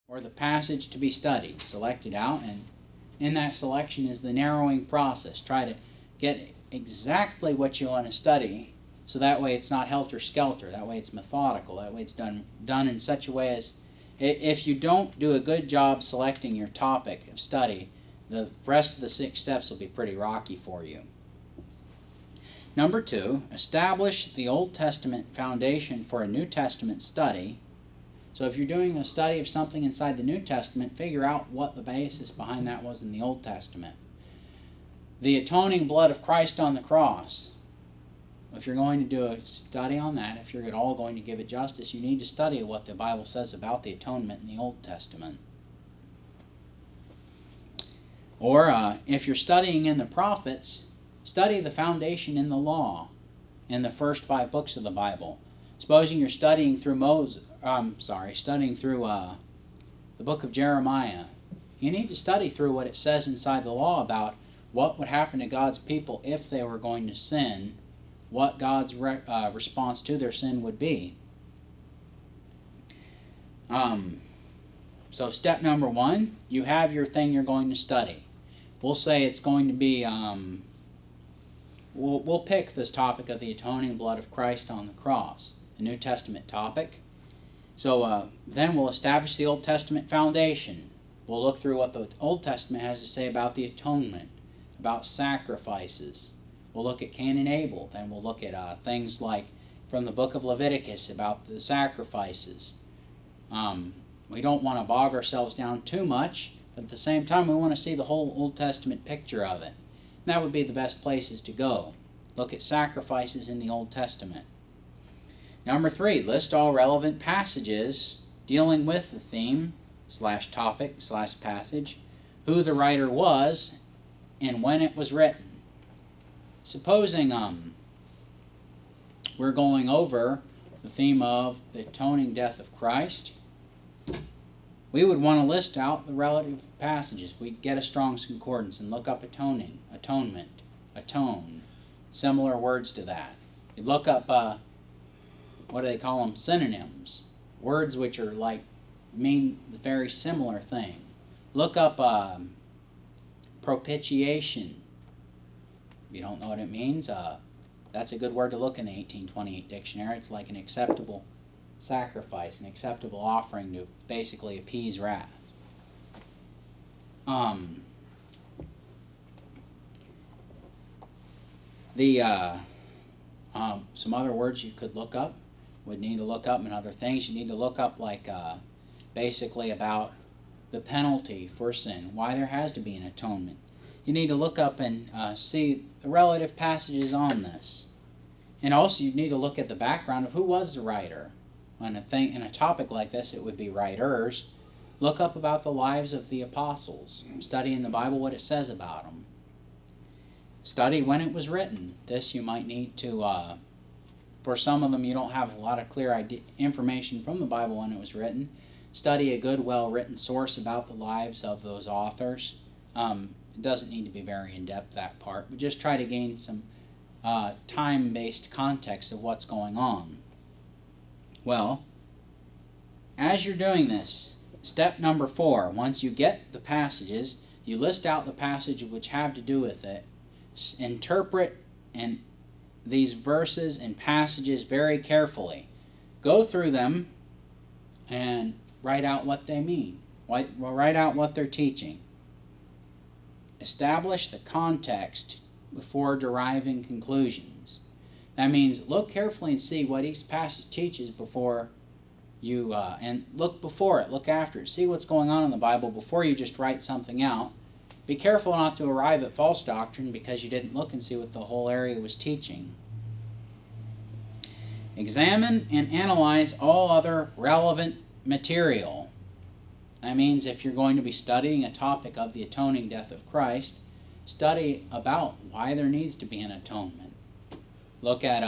or the passage to be studied. Select it out, and in that selection is the narrowing process. Try to get exactly what you want to study, so that way it's not helter-skelter. That way it's methodical. That way it's done in such a way as, if you don't do a good job selecting your topic of study, the rest of the 6 steps will be pretty rocky for you. Number 2, establish the Old Testament foundation for a New Testament study. So if you're doing a study of something inside the New Testament, figure out what the basis behind that was in the Old Testament. The atoning blood of Christ on the cross. If you're going to do a study on that, if you're at all going to give it justice, you need to study what the Bible says about the atonement in the Old Testament. Or if you're studying in the prophets, study the foundation in the law in the first 5 books of the Bible. Supposing you're studying through the book of Jeremiah, you need to study through what it says inside the law about what would happen to God's people if they were going to sin, what God's response to their sin would be. So step number 1, you have your thing you're going to study. We'll say it's going to be, we'll pick this topic of the atoning blood of Christ on the cross, a New Testament topic. So then we'll establish the Old Testament foundation. We'll look through what the Old Testament has to say about the atonement, about sacrifices. We'll look at Cain and Abel. Then we'll look at things like from the book of Leviticus about the sacrifices. We don't want to bog ourselves down too much, but at the same time we want to see the whole Old Testament picture of it. And that would be the best places to go. Look at sacrifices in the Old Testament. Number 3, list all relevant passages dealing with the theme / topic / passage, who the writer was, and when it was written. Supposing we're going over the theme of the atoning death of Christ, we would want to list out the relative passages. We'd get a Strong's Concordance and look up atoning, atonement, atone, similar words to that. You'd look up, what do they call them, synonyms, words which are like, mean the very similar thing. Look up propitiation. If you don't know what it means, that's a good word to look in the 1828 dictionary. It's like an acceptable sacrifice, an acceptable offering to basically appease wrath. Some other words you could look up, would need to look up, and other things you need to look up, like basically about the penalty for sin, why there has to be an atonement. You need to look up and see the relative passages on this. And also you need to look at the background of who was the writer. In a topic like this, it would be writers. Look up about the lives of the apostles. Study in the Bible what it says about them. Study when it was written. This you might need to, for some of them you don't have a lot of clear information from the Bible when it was written. Study a good, well-written source about the lives of those authors. It doesn't need to be very in-depth, that part, but just try to gain some time-based context of what's going on. Well, as you're doing this, step number 4, once you get the passages, you list out the passages which have to do with it, interpret these verses and passages very carefully. Go through them and write out what they mean. Write out what they're teaching. Establish the context before deriving conclusions. That means look carefully and see what each passage teaches before you, and look before it, look after it, see what's going on in the Bible before you just write something out. Be careful not to arrive at false doctrine because you didn't look and see what the whole area was teaching. Examine and analyze all other relevant material. That means if you're going to be studying a topic of the atoning death of Christ, study about why there needs to be an atonement. Look at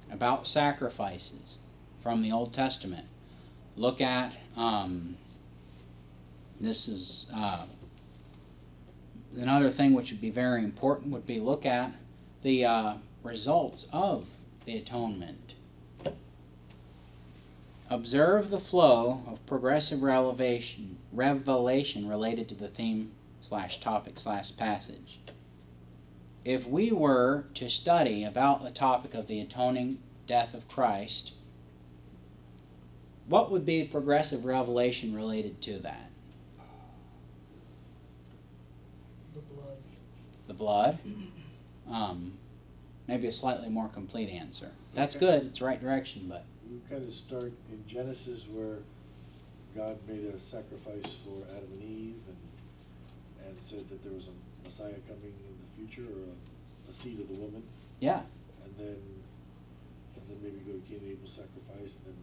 about sacrifices from the Old Testament. Look at this is another thing which would be very important would be look at the results of the atonement. Observe the flow of progressive revelation related to the theme / topic / passage. If we were to study about the topic of the atoning death of Christ, what would be progressive revelation related to that? The blood. The blood? Maybe a slightly more complete answer. That's good. It's the right direction, but We kind of start in Genesis where God made a sacrifice for Adam and Eve and said that there was a Messiah coming in the future, or a seed of the woman. yeah, And then maybe go to Cain and Abel's sacrifice, and then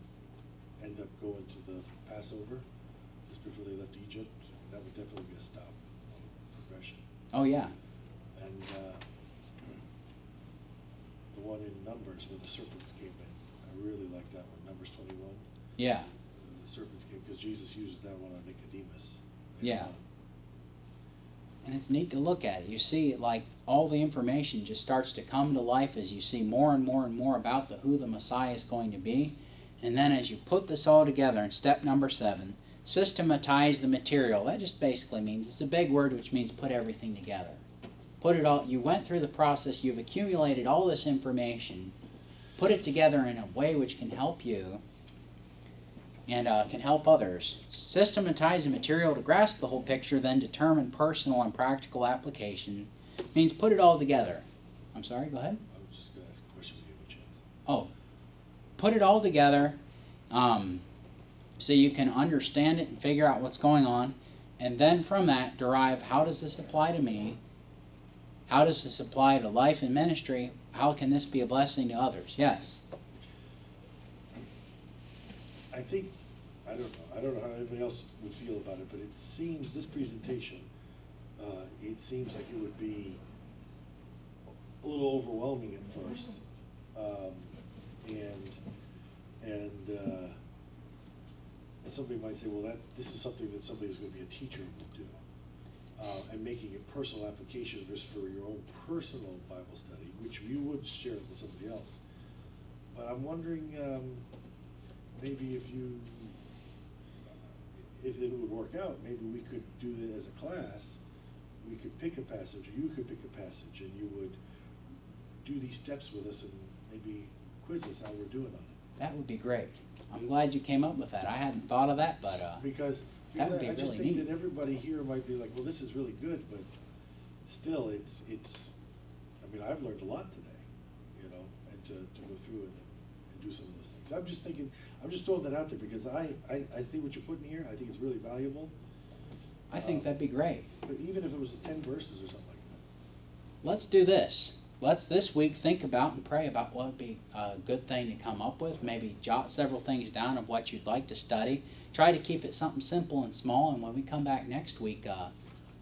end up going to the Passover just before they left Egypt. That would definitely be a stop on progression. oh yeah, And the one in Numbers where the serpents came in, I really like that one, Numbers 21. yeah, The serpents came, because Jesus uses that one on Nicodemus. yeah. And it's neat to look at it. You see, like, all the information just starts to come to life as you see more and more and more about who the Messiah is going to be. And then as you put this all together in step number 7, systematize the material. That just basically means, it's a big word which means put everything together. Put it all, you went through the process, you've accumulated all this information, put it together in a way which can help you and can help others. Systematize the material to grasp the whole picture, then determine personal and practical application. Means put it all together. I'm sorry, go ahead. I was just going to ask a question when you have a chance. Oh, put it all together so you can understand it and figure out what's going on, and then from that derive, how does this apply to me? How does this apply to life and ministry? How can this be a blessing to others? Yes. I think, I don't know how anybody else would feel about it, but it seems, this presentation, it seems like it would be a little overwhelming at first. And somebody might say, well, this is something that somebody who's going to be a teacher will do. And making it personal application of this for your own personal Bible study, which you would share it with somebody else. But I'm wondering, maybe if it would work out, maybe we could do it as a class. We could pick a passage, or you could pick a passage, and you would do these steps with us and maybe quiz us how we're doing on it. That would be great. I'm glad you came up with that. I hadn't thought of that, but Because that would be I just really think neat. that everybody here might be like, well, this is really good, but still, it's. I mean, I've learned a lot today, and to go through it and do some of those things. I'm just thinking, I'm just throwing that out there because I see what you're putting here. I think it's really valuable. I think that'd be great. But even if it was 10 verses or something like that. Let's do this. Let's this week think about and pray about what would be a good thing to come up with. Maybe jot several things down of what you'd like to study. Try to keep it something simple and small, and when we come back next week,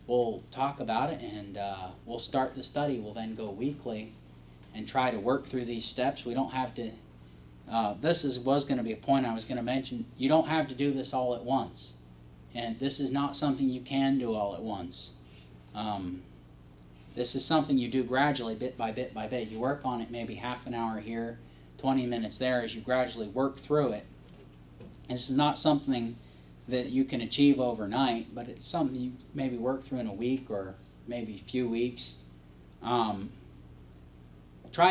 we'll talk about it, and we'll start the study. We'll then go weekly and try to work through these steps. We don't have to, was going to be a point I was going to mention. You don't have to do this all at once. And this is not something you can do all at once. This is something you do gradually, bit by bit by bit. You work on it maybe half an hour here, 20 minutes there as you gradually work through it. This is not something that you can achieve overnight, but it's something you maybe work through in a week or maybe a few weeks. Try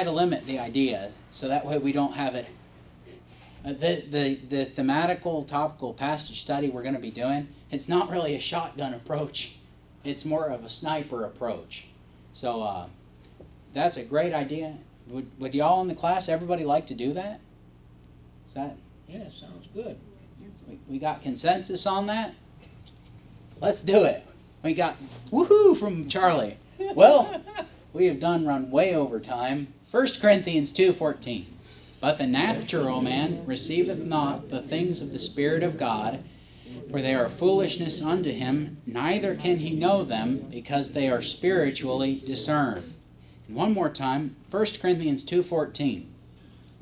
to limit the idea so that way we don't have it. The thematical, topical passage study we're going to be doing, it's not really a shotgun approach. It's more of a sniper approach. So that's a great idea. Would y'all in the class, everybody like to do that? Is that? Yeah, sounds good. We got consensus on that? Let's do it. We got woohoo from Charlie. Well, we have run way over time. 1 Corinthians 2:14. But the natural man receiveth not the things of the Spirit of God, for they are foolishness unto him, neither can he know them, because they are spiritually discerned. And one more time, 1 Corinthians 2:14.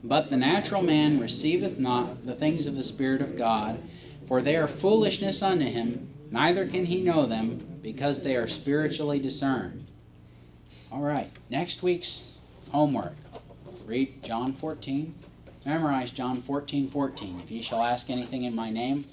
But the natural man receiveth not the things of the Spirit of God, for they are foolishness unto him, neither can he know them, because they are spiritually discerned. All right, next week's homework. Read John 14, Memorize John 14:14. If ye shall ask anything in my name,